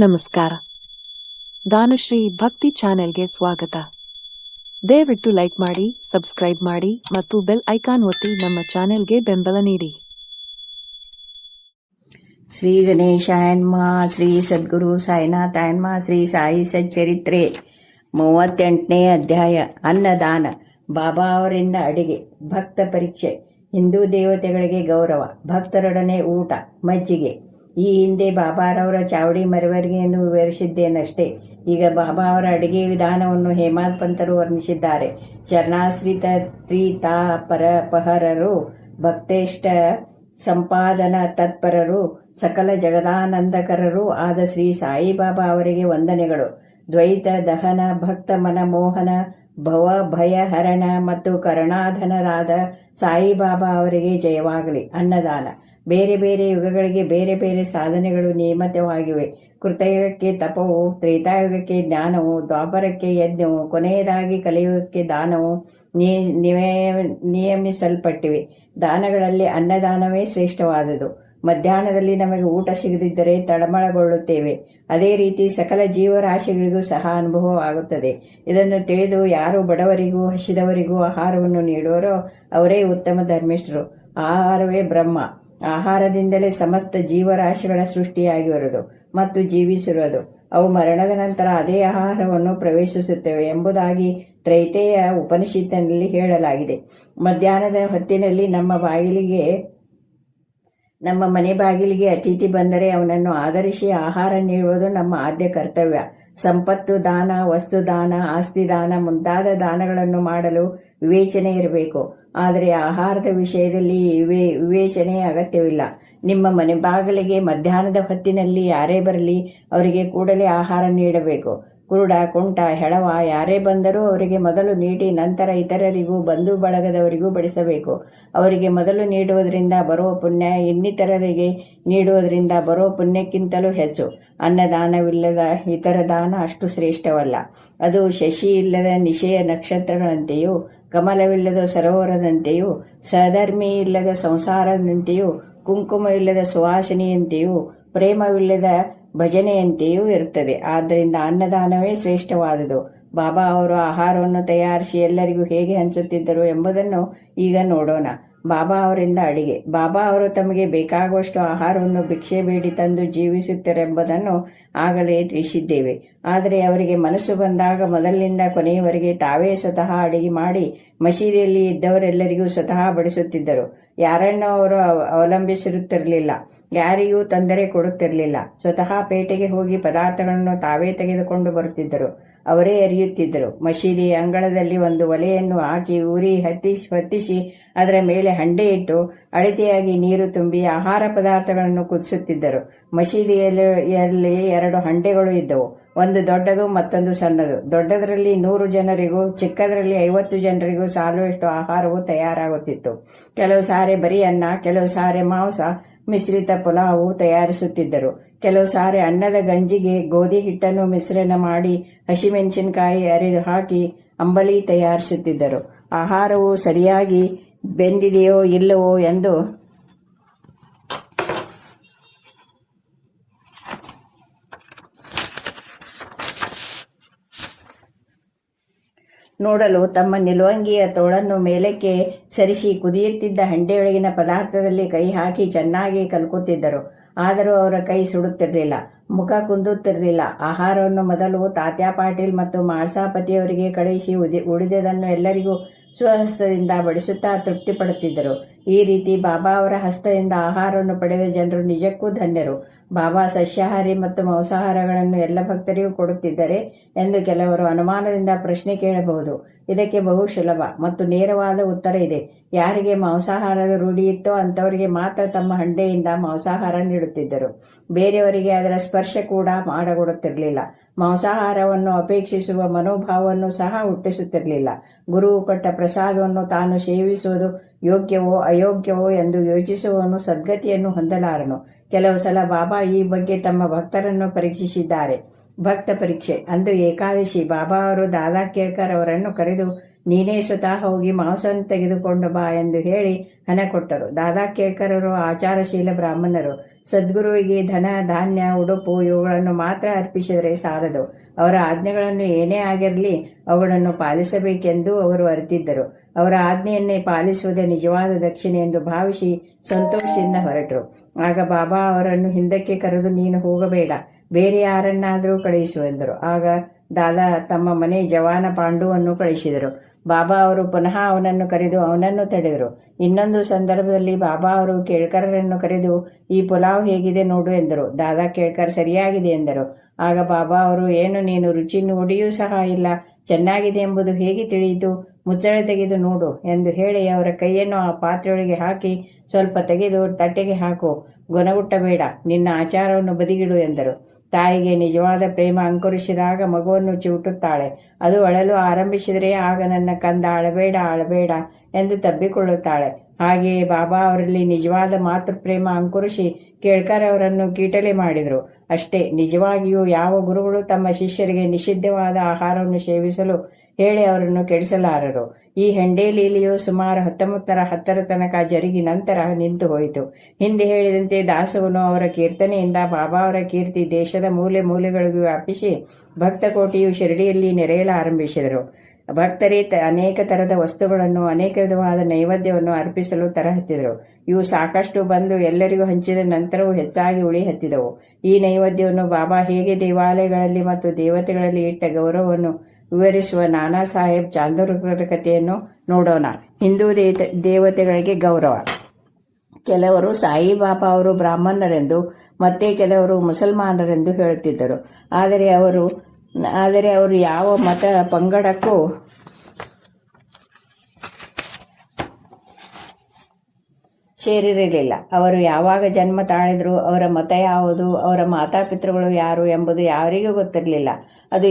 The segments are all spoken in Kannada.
ನಮಸ್ಕಾರ. ದಾನುಶ್ರೀ ಭಕ್ತಿ ಚಾನೆಲ್ಗೆ ಸ್ವಾಗತ. ದಯವಿಟ್ಟು ಲೈಕ್ ಮಾಡಿ, ಸಬ್ಸ್ಕ್ರೈಬ್ ಮಾಡಿ ಮತ್ತು ಬೆಲ್ ಐಕಾನ್ ಒತ್ತಿ ನಮ್ಮ ಚಾನೆಲ್ಗೆ ಬೆಂಬಲ ನೀಡಿ. ಶ್ರೀ ಗಣೇಶಾಯನ್ಮ, ಶ್ರೀ ಸದ್ಗುರು ಸಾಯಿನಾಥಾಯನ್ಮ, ಶ್ರೀ ಸಾಯಿ ಸಚ್ಚರಿತ್ರೆ 38ನೇ ಅಧ್ಯಾಯ. ಅನ್ನದಾನ. ಬಾಬಾ ಅವರಿಂದ ಅಡಿಗೆ. ಭಕ್ತ ಪರೀಕ್ಷೆ. ಹಿಂದೂ ದೇವತೆಗಳಿಗೆ ಗೌರವ. ಭಕ್ತರೊಡನೆ ಊಟ, ಮಜ್ಜಿಗೆ. ಈ ಹಿಂದೆ ಬಾಬಾರವರ ಚಾವಡಿ ಮೆರವಣಿಗೆಯನ್ನು ವಿವರಿಸಿದ್ದೇನಷ್ಟೇ. ಈಗ ಬಾಬಾ ಅವರ ಅಡಿಗೆ ವಿಧಾನವನ್ನು ಹೇಮಾದ್ ಪಂತರು ವರ್ಣಿಸಿದ್ದಾರೆ. ಚರಣಾಶ್ರಿತ ಪರಪಹರರು, ಭಕ್ತೇಷ್ಟ ಸಂಪಾದನ ತತ್ಪರರು, ಸಕಲ ಜಗದಾನಂದಕರರೂ ಆದ ಶ್ರೀ ಸಾಯಿಬಾಬಾ ಅವರಿಗೆ ವಂದನೆಗಳು. ದ್ವೈತ ದಹನ, ಭಕ್ತ ಮನಮೋಹನ, ಭವ ಭಯಹರಣ ಮತ್ತು ಕರುಣಾಧನರಾದ ಸಾಯಿಬಾಬಾ ಅವರಿಗೆ ಜಯವಾಗಲಿ. ಅನ್ನದಾನ. ಬೇರೆ ಬೇರೆ ಯುಗಗಳಿಗೆ ಬೇರೆ ಬೇರೆ ಸಾಧನೆಗಳು ನೇಮಿತವಾಗಿವೆ. ಕೃತಯುಗಕ್ಕೆ ತಪವು, ತ್ರೇತಾಯುಗಕ್ಕೆ ಜ್ಞಾನವು, ದ್ವಾಪರಕ್ಕೆ ಯಜ್ಞವು, ಕೊನೆಯದಾಗಿ ಕಲಿಯುಗಕ್ಕೆ ದಾನವು ನಿಯಮಿಸಲ್ಪಟ್ಟಿವೆ. ದಾನಗಳಲ್ಲಿ ಅನ್ನದಾನವೇ ಶ್ರೇಷ್ಠವಾದುದು. ಮಧ್ಯಾಹ್ನದಲ್ಲಿ ನಮಗೆ ಊಟ ಸಿಗದಿದ್ದರೆ ತಳಮಳಗೊಳ್ಳುತ್ತೇವೆ. ಅದೇ ರೀತಿ ಸಕಲ ಜೀವರಾಶಿಗಳಿಗೂ ಸಹ ಅನುಭವವಾಗುತ್ತದೆ. ಇದನ್ನು ತಿಳಿದು ಯಾರು ಬಡವರಿಗೂ ಹಸಿದವರಿಗೂ ಆಹಾರವನ್ನು ನೀಡುವರೋ ಅವರೇ ಉತ್ತಮ ಧರ್ಮಿಷ್ಠರು. ಆಹಾರವೇ ಬ್ರಹ್ಮ. ಆಹಾರದಿಂದಲೇ ಸಮಸ್ತ ಜೀವರಾಶಿಗಳ ಸೃಷ್ಟಿಯಾಗಿರುವುದು ಮತ್ತು ಜೀವಿಸಿರುವುದು. ಅವು ಮರಣದ ನಂತರ ಅದೇ ಆಹಾರವನ್ನು ಪ್ರವೇಶಿಸುತ್ತವೆ ಎಂಬುದಾಗಿ ತ್ರೈತೇಯ ಉಪನಿಷತ್ತಿನಲ್ಲಿ ಹೇಳಲಾಗಿದೆ. ಮಧ್ಯಾಹ್ನದ ಹೊತ್ತಿನಲ್ಲಿ ನಮ್ಮ ಮನೆ ಬಾಗಿಲಿಗೆ ಅತಿಥಿ ಬಂದರೆ ಅವನನ್ನು ಆಧರಿಸಿ ಆಹಾರ ನೀಡುವುದು ನಮ್ಮ ಆದ್ಯ ಕರ್ತವ್ಯ. ಸಂಪತ್ತು ದಾನ, ವಸ್ತು ದಾನ, ಆಸ್ತಿ ದಾನ ಮುಂತಾದ ದಾನಗಳನ್ನು ಮಾಡಲು ವಿವೇಚನೆ ಇರಬೇಕು. ಆದರೆ ಆಹಾರದ ವಿಷಯದಲ್ಲಿ ವಿವೇಚನೆ ಅಗತ್ಯವಿಲ್ಲ. ನಿಮ್ಮ ಮನೆ ಬಾಗಿಲಿಗೆ ಮಧ್ಯಾಹ್ನದ ಹೊತ್ತಿನಲ್ಲಿ ಯಾರೇ ಬರಲಿ ಅವರಿಗೆ ಕೂಡಲೇ ಆಹಾರ ನೀಡಬೇಕು. ಕುರುಡ, ಕುಂಟ, ಹೆಳವ ಯಾರೇ ಬಂದರೂ ಅವರಿಗೆ ಮೊದಲು ನೀಡಿ ನಂತರ ಇತರರಿಗೂ ಬಂಧು ಬಳಗದವರಿಗೂ ಬಡಿಸಬೇಕು. ಅವರಿಗೆ ಮೊದಲು ನೀಡುವುದರಿಂದ ಬರುವ ಪುಣ್ಯ ಇನ್ನಿತರರಿಗೆ ನೀಡುವುದರಿಂದ ಬರುವ ಪುಣ್ಯಕ್ಕಿಂತಲೂ ಹೆಚ್ಚು. ಅನ್ನದಾನವಿಲ್ಲದ ಇತರ ದಾನ ಅಷ್ಟು ಶ್ರೇಷ್ಠವಲ್ಲ. ಅದು ಶಶಿ ಇಲ್ಲದ ನಿಶೆಯ ನಕ್ಷತ್ರಗಳಂತೆಯೂ, ಕಮಲವಿಲ್ಲದ ಸರೋವರದಂತೆಯೂ, ಸಹಧರ್ಮಿ ಇಲ್ಲದ ಸಂಸಾರದಂತೆಯೂ, ಕುಂಕುಮವಿಲ್ಲದ ಸುವಾಸನೆಯಂತೆಯೂ, ಪ್ರೇಮವಿಲ್ಲದ ಭಜನೆಯಂತೆಯೂ ಇರುತ್ತದೆ. ಆದ್ದರಿಂದ ಅನ್ನದಾನವೇ ಶ್ರೇಷ್ಠವಾದುದು. ಬಾಬಾ ಅವರು ಆಹಾರವನ್ನು ತಯಾರಿಸಿ ಎಲ್ಲರಿಗೂ ಹೇಗೆ ಹಂಚುತ್ತಿದ್ದರು ಎಂಬುದನ್ನು ಈಗ ನೋಡೋಣ. ಬಾಬಾ ಅವರಿಂದ ಅಡಿಗೆ. ಬಾಬಾ ಅವರು ತಮಗೆ ಬೇಕಾಗುವಷ್ಟು ಆಹಾರವನ್ನು ಭಿಕ್ಷೆ ಬೇಡಿ ತಂದು ಜೀವಿಸುತ್ತಾರೆಂಬುದನ್ನು ಆಗಲೇ ತಿಳಿಸಿದ್ದೇವೆ. ಆದರೆ ಅವರಿಗೆ ಮನಸ್ಸು ಬಂದಾಗ ಮೊದಲಿನಿಂದ ಕೊನೆಯವರೆಗೆ ತಾವೇ ಸ್ವತಃ ಅಡಿಗೆ ಮಾಡಿ ಮಸೀದಿಯಲ್ಲಿ ಇದ್ದವರೆಲ್ಲರಿಗೂ ಸ್ವತಃ ಬಡಿಸುತ್ತಿದ್ದರು. ಯಾರನ್ನೂ ಅವರು ಅವಲಂಬಿಸಿರುತ್ತಿರಲಿಲ್ಲ. ಯಾರಿಗೂ ತೊಂದರೆ ಕೊಡುತ್ತಿರಲಿಲ್ಲ. ಸ್ವತಃ ಪೇಟೆಗೆ ಹೋಗಿ ಪದಾರ್ಥಗಳನ್ನು ತಾವೇ ತೆಗೆದುಕೊಂಡು ಬರುತ್ತಿದ್ದರು. ಅವರೇ ಅರಿಯುತ್ತಿದ್ದರು. ಮಸೀದಿ ಅಂಗಳದಲ್ಲಿ ಒಂದು ಒಲೆಯನ್ನು ಹಾಕಿ ಉರಿ ಹೊತ್ತಿಸಿ ಅದರ ಮೇಲೆ ಹಂಡೆ ಇಟ್ಟು ಅಳತೆಯಾಗಿ ನೀರು ತುಂಬಿ ಆಹಾರ ಪದಾರ್ಥಗಳನ್ನು ಕುದಿಸುತ್ತಿದ್ದರು. ಮಸೀದಿಯಲ್ಲಿ 2 ಹಂಡೆಗಳು ಇದ್ದವು. ಒಂದು ದೊಡ್ಡದು, ಮತ್ತೊಂದು ಸಣ್ಣದು. ದೊಡ್ಡದರಲ್ಲಿ 100 ಜನರಿಗೂ, ಚಿಕ್ಕದರಲ್ಲಿ 50 ಜನರಿಗೂ ಸಾಲುವಷ್ಟು ಆಹಾರವು ತಯಾರಾಗುತ್ತಿತ್ತು. ಕೆಲವು ಸಾರಿ ಬರೀ ಅನ್ನ, ಕೆಲವು ಸಾರಿ ಮಾಂಸ ಮಿಶ್ರಿತ ಪುಲಾವು ತಯಾರಿಸುತ್ತಿದ್ದರು. ಕೆಲವು ಸಾರಿ ಅನ್ನದ ಗಂಜಿಗೆ ಗೋಧಿ ಹಿಟ್ಟನ್ನು ಮಿಶ್ರಣ ಮಾಡಿ ಹಸಿಮೆಣಸಿನಕಾಯಿ ಅರೆದು ಹಾಕಿ ಅಂಬಲಿ ತಯಾರಿಸುತ್ತಿದ್ದರು. ಆಹಾರವು ಸರಿಯಾಗಿ ಬೆಂದಿದೆಯೋ ಇಲ್ಲವೋ ಎಂದು ನೋಡಲು ತಮ್ಮ ನಿಲುವಂಗಿಯ ತೋಳನ್ನು ಮೇಲಕ್ಕೆ ಸರಿಸಿ ಕುದಿಯುತ್ತಿದ್ದ ಹಂಡೆಯೊಳಗಿನ ಪದಾರ್ಥದಲ್ಲಿ ಕೈ ಹಾಕಿ ಚೆನ್ನಾಗಿ ಕಲ್ಕುತ್ತಿದ್ದರು. ಆದರೂ ಅವರ ಕೈ ಸುಡುತ್ತಿರಲಿಲ್ಲ, ಮುಖ ಕುಂದುತ್ತಿರಲಿಲ್ಲ. ಆಹಾರವನ್ನು ಮೊದಲು ತಾತ್ಯಾ ಪಾಟೀಲ್ ಮತ್ತು ಮಾಳ್ಸಾಪತಿಯವರಿಗೆ ಕಳುಹಿಸಿ ಉಳಿದದನ್ನು ಎಲ್ಲರಿಗೂ ಸ್ವಹಸ್ತದಿಂದ ಬಡಿಸುತ್ತಾ ತೃಪ್ತಿ ಪಡುತ್ತಿದ್ದರು. ಈ ರೀತಿ ಬಾಬಾ ಅವರ ಹಸ್ತದಿಂದ ಆಹಾರವನ್ನು ಪಡೆದ ಜನರು ನಿಜಕ್ಕೂ ಧನ್ಯರು. ಬಾಬಾ ಸಸ್ಯಾಹಾರಿ ಮತ್ತು ಮಾಂಸಾಹಾರಗಳನ್ನು ಎಲ್ಲ ಭಕ್ತರಿಗೂ ಕೊಡುತ್ತಿದ್ದರೆ ಎಂದು ಕೆಲವರು ಅನುಮಾನದಿಂದ ಪ್ರಶ್ನೆ ಕೇಳಬಹುದು. ಇದಕ್ಕೆ ಬಹು ಸುಲಭ ಮತ್ತು ನೇರವಾದ ಉತ್ತರ ಇದೆ. ಯಾರಿಗೆ ಮಾಂಸಾಹಾರದ ರೂಢಿ ಇತ್ತೋ ಅಂಥವರಿಗೆ ಮಾತ್ರ ತಮ್ಮ ಹಂಡೆಯಿಂದ ಮಾಂಸಾಹಾರ ನೀಡುತ್ತಿದ್ದರು. ಬೇರೆಯವರಿಗೆ ಅದರ ಸ್ಪರ್ಶ ಕೂಡ ಮಾಡಗೊಡುತ್ತಿರಲಿಲ್ಲ. ಮಾಂಸಾಹಾರವನ್ನು ಅಪೇಕ್ಷಿಸುವ ಮನೋಭಾವವನ್ನು ಸಹ ಹುಟ್ಟಿಸುತ್ತಿರಲಿಲ್ಲ. ಗುರುವು ಕೊಟ್ಟ ಪ್ರಸಾದವನ್ನು ತಾನು ಸೇವಿಸುವುದು ಯೋಗ್ಯವೋ ಅಯೋಗ್ಯವೋ ಎಂದು ಯೋಚಿಸುವವನು ಸದ್ಗತಿಯನ್ನು ಹೊಂದಲಾರನು. ಕೆಲವು ಸಲ ಬಾಬಾ ಈ ಬಗ್ಗೆ ತಮ್ಮ ಭಕ್ತರನ್ನು ಪರೀಕ್ಷಿಸಿದ್ದಾರೆ. ಭಕ್ತ ಪರೀಕ್ಷೆ. ಅಂದು ಏಕಾದಶಿ. ಬಾಬಾ ಅವರು ದಾದಾ ಕೇಳ್ಕರ್ ಅವರನ್ನು ಕರೆದು ನೀನೇ ಸ್ವತಃ ಹೋಗಿ ಮಾಂಸವನ್ನು ತೆಗೆದುಕೊಂಡು ಬಾ ಎಂದು ಹೇಳಿ ಹಣ ಕೊಟ್ಟರು. ದಾದಾ ಕೇಳ್ಕರರು ಆಚಾರಶೀಲ ಬ್ರಾಹ್ಮಣರು. ಸದ್ಗುರುವಿಗೆ ಧನ, ಧಾನ್ಯ, ಉಡುಪು ಇವುಗಳನ್ನು ಮಾತ್ರ ಅರ್ಪಿಸಿದರೆ ಸಾಲದು. ಅವರ ಆಜ್ಞೆಗಳನ್ನು ಏನೇ ಆಗಿರಲಿ ಅವುಗಳನ್ನು ಪಾಲಿಸಬೇಕೆಂದು ಅವರು ಅರಿತಿದ್ದರು. ಅವರ ಆಜ್ಞೆಯನ್ನೇ ಪಾಲಿಸುವುದೇ ನಿಜವಾದ ದಕ್ಷಿಣೆ ಎಂದು ಭಾವಿಸಿ ಸಂತೋಷದಿಂದ ಹೊರಟರು. ಆಗ ಬಾಬಾ ಅವರನ್ನು ಹಿಂದಕ್ಕೆ ಕರೆದು, ನೀನು ಹೋಗಬೇಡ, ಬೇರೆ ಯಾರನ್ನಾದರೂ ಕಳುಹಿಸು ಎಂದರು. ಆಗ ದಾದಾ ತಮ್ಮ ಮನೆ ಜವಾನ ಪಾಂಡುವನ್ನು ಕಳಿಸಿದರು. ಬಾಬಾ ಅವರು ಪುನಃ ಅವನನ್ನು ಕರೆದು ಅವನನ್ನು ತಡೆದರು. ಇನ್ನೊಂದು ಸಂದರ್ಭದಲ್ಲಿ ಬಾಬಾ ಅವರು ಕೇಳ್ಕರರನ್ನು ಕರೆದು, ಈ ಪುಲಾವ್ ಹೇಗಿದೆ ನೋಡು ಎಂದರು. ದಾದಾ ಕೇಳ್ಕರ್ ಸರಿಯಾಗಿದೆ ಎಂದರು. ಆಗ ಬಾಬಾ ಅವರು, ಏನು ನೀನು ರುಚಿ ನೋಡಿಯೂ ಸಹ ಇಲ್ಲ, ಚೆನ್ನಾಗಿದೆ ಎಂಬುದು ಹೇಗೆ ತಿಳಿಯಿತು? ಮುಚ್ಚಳ ತೆಗೆದು ನೋಡು ಎಂದು ಹೇಳಿ ಅವರ ಕೈಯನ್ನು ಆ ಪಾತ್ರೆಯೊಳಗೆ ಹಾಕಿ, ಸ್ವಲ್ಪ ತೆಗೆದು ತಟ್ಟೆಗೆ ಹಾಕು, ಗೊನಗುಟ್ಟಬೇಡ, ನಿನ್ನ ಆಚಾರವನ್ನು ಬದಿಗಿಡು ಎಂದರು. ತಾಯಿಗೆ ನಿಜವಾದ ಪ್ರೇಮ ಅಂಕುರಿಸಿದಾಗ ಮಗುವನ್ನು ಚಿವುಟುತ್ತಾಳೆ. ಅದು ಅಳಲು ಆರಂಭಿಸಿದರೆ ಆಗ ನನ್ನ ಕಂದ ಅಳಬೇಡ ಅಳಬೇಡ ಎಂದು ತಬ್ಬಿಕೊಳ್ಳುತ್ತಾಳೆ. ಹಾಗೆಯೇ ಬಾಬಾ ಅವರಲ್ಲಿ ನಿಜವಾದ ಮಾತೃಪ್ರೇಮ ಅಂಕುರಿಸಿ ಕೇಳ್ಕರ್ ಅವರನ್ನು ಕೀಟಲೆ ಮಾಡಿದರು. ಅಷ್ಟೇ, ನಿಜವಾಗಿಯೂ ಯಾವ ಗುರುಗಳು ತಮ್ಮ ಶಿಷ್ಯರಿಗೆ ನಿಷಿದ್ಧವಾದ ಆಹಾರವನ್ನು ಸೇವಿಸಲು ಹೇಳಿ ಅವರನ್ನು ಕೆಡಿಸಲಾರರು. ಈ ಹೆಂಡೇ ಲೀಲೆಯು ಸುಮಾರು 1910 ತನಕ ಜರುಗಿ ನಂತರ ನಿಂತು ಹೋಯಿತು. ಹಿಂದೆ ಹೇಳಿದಂತೆ ದಾಸವನು ಅವರ ಕೀರ್ತನೆಯಿಂದ ಬಾಬಾ ಅವರ ಕೀರ್ತಿ ದೇಶದ ಮೂಲೆ ಮೂಲೆಗಳಿಗೂ ವ್ಯಾಪಿಸಿ ಭಕ್ತಕೋಟಿಯು ಶಿರಡಿಯಲ್ಲಿ ನೆರೆಯಲಾರಂಭಿಸಿದರು. ಭಕ್ತರೇ ಅನೇಕ ಥರದ ವಸ್ತುಗಳನ್ನು, ಅನೇಕ ವಿಧವಾದ ನೈವೇದ್ಯವನ್ನು ಅರ್ಪಿಸಲು ತರಹತ್ತಿದರು. ಇವು ಸಾಕಷ್ಟು ಬಂದು ಎಲ್ಲರಿಗೂ ಹಂಚಿದ ನಂತರವೂ ಹೆಚ್ಚಾಗಿ ಉಳಿ ಹತ್ತಿದವು. ಈ ನೈವೇದ್ಯವನ್ನು ಬಾಬಾ ಹೇಗೆ ದೇವಾಲಯಗಳಲ್ಲಿ ಮತ್ತು ದೇವತೆಗಳಲ್ಲಿ ಇಟ್ಟ ಗೌರವವನ್ನು ವಿವರಿಸುವ ನಾನಾ ಸಾಹೇಬ್ ಚಾಂದೋರ್ಕರ್ ಕಥೆಯನ್ನು ನೋಡೋಣ. ಹಿಂದೂ ದೇವತೆಗಳಿಗೆ ಗೌರವ. ಕೆಲವರು ಸಾಯಿಬಾಬಾ ಅವರು ಬ್ರಾಹ್ಮಣರೆಂದು, ಮತ್ತೆ ಕೆಲವರು ಮುಸಲ್ಮಾನರೆಂದು ಹೇಳುತ್ತಿದ್ದರು. ಆದರೆ ಅವರು ಯಾವ ಮತ ಪಂಗಡಕ್ಕೂ ಸೇರಿರಲಿಲ್ಲ. ಅವರು ಯಾವಾಗ ಜನ್ಮ ತಾಳಿದ್ರು, ಅವರ ಮತ ಯಾವುದು, ಅವರ ಮಾತಾಪಿತೃಗಳು ಯಾರು ಎಂಬುದು ಯಾರಿಗೂ ಗೊತ್ತಿರಲಿಲ್ಲ. ಅದು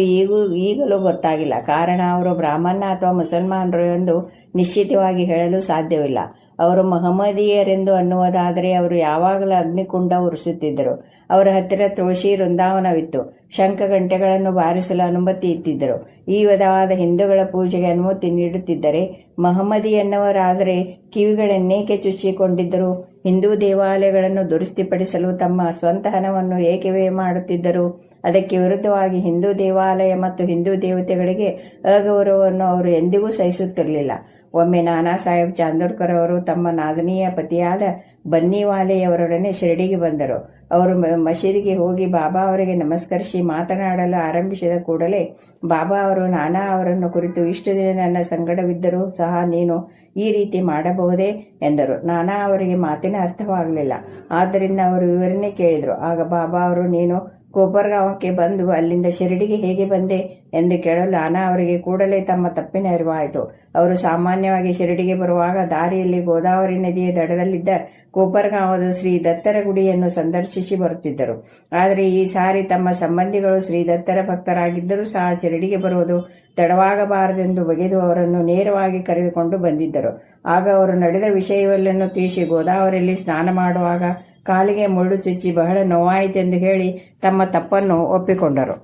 ಈಗಲೂ ಗೊತ್ತಾಗಿಲ್ಲ. ಕಾರಣ ಅವರು ಬ್ರಾಹ್ಮಣ ಅಥವಾ ಮುಸಲ್ಮಾನರು ಎಂದು ನಿಶ್ಚಿತವಾಗಿ ಹೇಳಲು ಸಾಧ್ಯವಿಲ್ಲ. ಅವರು ಮಹಮ್ಮದೀಯರೆಂದು ಅನ್ನುವುದಾದರೆ ಅವರು ಯಾವಾಗಲೂ ಅಗ್ನಿಕುಂಡ ಉರಿಸುತ್ತಿದ್ದರು. ಅವರ ಹತ್ತಿರ ತುಳಸಿ ವೃಂದಾವನವಿತ್ತು. ಶಂಖ ಗಂಟೆಗಳನ್ನು ಬಾರಿಸಲು ಅನುಮತಿ ಇತ್ತಿದ್ದರು. ಈ ವಿಧವಾದ ಹಿಂದೂಗಳ ಪೂಜೆಗೆ ಅನುಮತಿ ನೀಡುತ್ತಿದ್ದರೆ, ಮಹಮ್ಮದಿ ಎನ್ನುವರಾದರೆ ಕಿವಿಗಳನ್ನೇಕೆ ಚುಚ್ಚಿಕೊಂಡಿದ್ದರು? ಹಿಂದೂ ದೇವಾಲಯಗಳನ್ನು ದುರಸ್ತಿಪಡಿಸಲು ತಮ್ಮ ಸ್ವಂತ ಹಣವನ್ನು ಏಕೆ ವ್ಯಯ ಮಾಡುತ್ತಿದ್ದರು? ಅದಕ್ಕೆ ವಿರುದ್ಧವಾಗಿ ಹಿಂದೂ ದೇವಾಲಯ ಮತ್ತು ಹಿಂದೂ ದೇವತೆಗಳಿಗೆ ಅಗೌರವವನ್ನು ಅವರು ಎಂದಿಗೂ ಸಹಿಸುತ್ತಿರಲಿಲ್ಲ. ಒಮ್ಮೆ ನಾನಾ ಸಾಹೇಬ್ ಚಾಂದೋರ್ಕರ್ ಅವರು ತಮ್ಮ ನಾದನೀಯ ಪತಿಯಾದ ಬನ್ನಿವಾಲೆಯವರೊಡನೆ ಶಿರಡಿಗೆ ಬಂದರು. ಅವರು ಮಸೀದಿಗೆ ಹೋಗಿ ಬಾಬಾ ಅವರಿಗೆ ನಮಸ್ಕರಿಸಿ ಮಾತನಾಡಲು ಆರಂಭಿಸಿದ ಕೂಡಲೇ ಬಾಬಾ ಅವರು ನಾನಾ ಅವರನ್ನು ಕುರಿತು, ಇಷ್ಟು ದಿನ ನನ್ನ ಸಂಗಡವಿದ್ದರೂ ಸಹ ನೀನು ಈ ರೀತಿ ಮಾಡಬಹುದೇ ಎಂದರು. ನಾನಾ ಅವರಿಗೆ ಮಾತಿನ ಅರ್ಥವಾಗಲಿಲ್ಲ. ಆದ್ದರಿಂದ ಅವರು ವಿವರಣೆ ಕೇಳಿದರು. ಆಗ ಬಾಬಾ ಅವರು, ನೀನು ಕೋಪರ್ಗಾಂವಕ್ಕೆ ಬಂದು ಅಲ್ಲಿಂದ ಶಿರಡಿಗೆ ಹೇಗೆ ಬಂದೆ ಎಂದು ಕೇಳಲು ನಾನಾ ಅವರಿಗೆ ಕೂಡಲೇ ತಮ್ಮ ತಪ್ಪಿನ ಅರಿವಾಯಿತು. ಅವರು ಸಾಮಾನ್ಯವಾಗಿ ಶಿರಡಿಗೆ ಬರುವಾಗ ದಾರಿಯಲ್ಲಿ ಗೋದಾವರಿ ನದಿಯ ದಡದಲ್ಲಿದ್ದ ಕೋಪರ್ಗಾಂವದ ಶ್ರೀ ದತ್ತರ ಗುಡಿಯನ್ನು ಸಂದರ್ಶಿಸಿ ಬರುತ್ತಿದ್ದರು. ಆದರೆ ಈ ಸಾರಿ ತಮ್ಮ ಸಂಬಂಧಿಗಳು ಶ್ರೀ ದತ್ತರ ಭಕ್ತರಾಗಿದ್ದರೂ ಸಹ ಶಿರಡಿಗೆ ಬರುವುದು ತಡವಾಗಬಾರದೆಂದು ಬಗೆದು ಅವರನ್ನು ನೇರವಾಗಿ ಕರೆದುಕೊಂಡು ಬಂದಿದ್ದರು. ಆಗ ಅವರು ನಡೆದ ವಿಷಯವೆಲ್ಲನ್ನು ತಿಳಿಸಿ ಗೋದಾವರಿಯಲ್ಲಿ ಸ್ನಾನ ಮಾಡುವಾಗ ಕಾಲಿಗೆ ಮುಳ್ಳು ಚುಚ್ಚಿ ಬಹಳ ನೋವಾಯಿತೆಂದು ಹೇಳಿ ತಮ್ಮ ತಪ್ಪನ್ನು ಒಪ್ಪಿಕೊಂಡರು.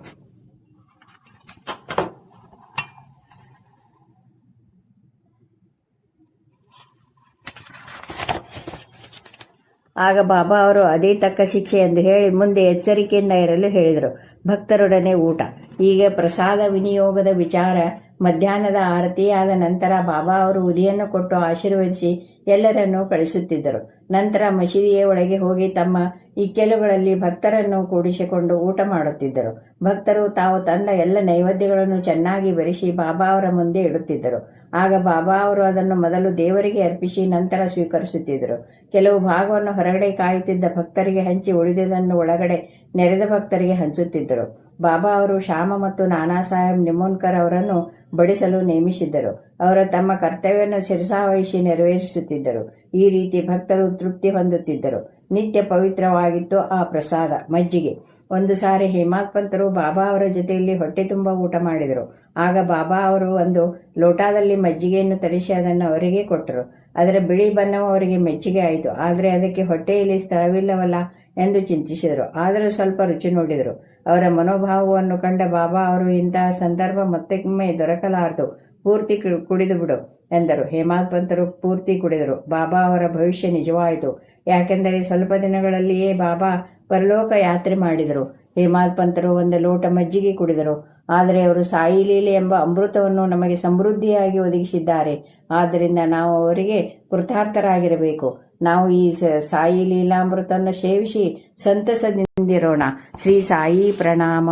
ಆಗ ಬಾಬಾ ಅವರು ಅದೇ ತಕ್ಕ ಶಿಕ್ಷೆ ಎಂದು ಹೇಳಿ ಮುಂದೆ ಎಚ್ಚರಿಕೆಯಿಂದ ಇರಲು ಹೇಳಿದರು. ಭಕ್ತರೊಡನೆ ಊಟ. ಈಗ ಪ್ರಸಾದ ವಿನಿಯೋಗದ ವಿಚಾರ. ಮಧ್ಯಾಹ್ನದ ಆರತಿಯಾದ ನಂತರ ಬಾಬಾ ಅವರು ಉದಿಯನ್ನು ಕೊಟ್ಟು ಆಶೀರ್ವದಿಸಿ ಎಲ್ಲರನ್ನೂ ಕಳಿಸುತ್ತಿದ್ದರು. ನಂತರ ಮಸೀದಿಯ ಒಳಗೆ ಹೋಗಿ ತಮ್ಮ ಇಕ್ಕೆಲುಗಳಲ್ಲಿ ಭಕ್ತರನ್ನು ಕೂಡಿಸಿಕೊಂಡು ಊಟ ಮಾಡುತ್ತಿದ್ದರು. ಭಕ್ತರು ತಾವು ತಂದ ಎಲ್ಲ ನೈವೇದ್ಯಗಳನ್ನು ಚೆನ್ನಾಗಿ ಬೆರೆಸಿ ಬಾಬಾ ಅವರ ಮುಂದೆ ಇಡುತ್ತಿದ್ದರು. ಆಗ ಬಾಬಾ ಅವರು ಅದನ್ನು ಮೊದಲು ದೇವರಿಗೆ ಅರ್ಪಿಸಿ ನಂತರ ಸ್ವೀಕರಿಸುತ್ತಿದ್ದರು. ಕೆಲವು ಭಾಗವನ್ನು ಹೊರಗಡೆ ಕಾಯುತ್ತಿದ್ದ ಭಕ್ತರಿಗೆ ಹಂಚಿ ಉಳಿದುದನ್ನು ಒಳಗಡೆ ನೆರೆದ ಭಕ್ತರಿಗೆ ಹಂಚುತ್ತಿದ್ದರು. ಬಾಬಾ ಅವರು ಶ್ಯಾಮ ಮತ್ತು ನಾನಾ ಸಾಹೇಬ್ ನಿಮೋನ್ಕರ್ ಅವರನ್ನು ಬಡಿಸಲು ನೇಮಿಸಿದ್ದರು. ಅವರು ತಮ್ಮ ಕರ್ತವ್ಯವನ್ನು ಶಿರಸಾವಹಿಸಿ ನೆರವೇರಿಸುತ್ತಿದ್ದರು. ಈ ರೀತಿ ಭಕ್ತರು ತೃಪ್ತಿ ಹೊಂದುತ್ತಿದ್ದರು. ನಿತ್ಯ ಪವಿತ್ರವಾಗಿತ್ತು ಆ ಪ್ರಸಾದ. ಮಜ್ಜಿಗೆ. ಒಂದು ಸಾರಿ ಹೇಮಾತ್ ಪಂತರು ಬಾಬಾ ಅವರ ಜೊತೆಯಲ್ಲಿ ಹೊಟ್ಟೆ ತುಂಬ ಊಟ ಮಾಡಿದರು. ಆಗ ಬಾಬಾ ಅವರು ಒಂದು ಲೋಟದಲ್ಲಿ ಮಜ್ಜಿಗೆಯನ್ನು ತರಿಸಿ ಅದನ್ನು ಅವರಿಗೆ ಕೊಟ್ಟರು. ಅದರ ಬಿಳಿ ಬಣ್ಣವು ಅವರಿಗೆ ಮೆಚ್ಚುಗೆ ಆಯಿತು. ಆದರೆ ಅದಕ್ಕೆ ಹೊಟ್ಟೆಯಲ್ಲಿ ಸ್ಥಳವಿಲ್ಲವಲ್ಲ ಎಂದು ಚಿಂತಿಸಿದರು. ಆದರೂ ಸ್ವಲ್ಪ ರುಚಿ ನೋಡಿದರು. ಅವರ ಮನೋಭಾವವನ್ನು ಕಂಡ ಬಾಬಾ ಅವರು, ಇಂತಹ ಸಂದರ್ಭ ಮತ್ತೊಮ್ಮೆ ದೊರಕಲಾರದು, ಪೂರ್ತಿ ಕುಡಿದು ಬಿಡು ಎಂದರು. ಹೇಮಾದ್ ಪಂತರು ಪೂರ್ತಿ ಕುಡಿದರು. ಬಾಬಾ ಅವರ ಭವಿಷ್ಯ ನಿಜವಾಯಿತು. ಯಾಕೆಂದರೆ ಸ್ವಲ್ಪ ದಿನಗಳಲ್ಲಿಯೇ ಬಾಬಾ ಪರಲೋಕ ಯಾತ್ರೆ ಮಾಡಿದರು. ಹೇಮಾದ್ ಪಂತರು ಒಂದು ಲೋಟ ಮಜ್ಜಿಗೆ ಕುಡಿದರು. ಆದರೆ ಅವರು ಸಾಯಿ ಲೀಲೆ ಎಂಬ ಅಮೃತವನ್ನು ನಮಗೆ ಸಮೃದ್ಧಿಯಾಗಿ ಒದಗಿಸಿದ್ದಾರೆ. ಆದ್ದರಿಂದ ನಾವು ಅವರಿಗೆ ಕೃತಾರ್ಥರಾಗಿರಬೇಕು. ನಾವು ಈ ಸಾಯಿ ಲೀಲಾಮೃತವನ್ನು ಸೇವಿಸಿ ಸಂತಸದಿಂದಿರೋಣ. ಶ್ರೀ ಸಾಯಿ ಪ್ರಣಾಮ.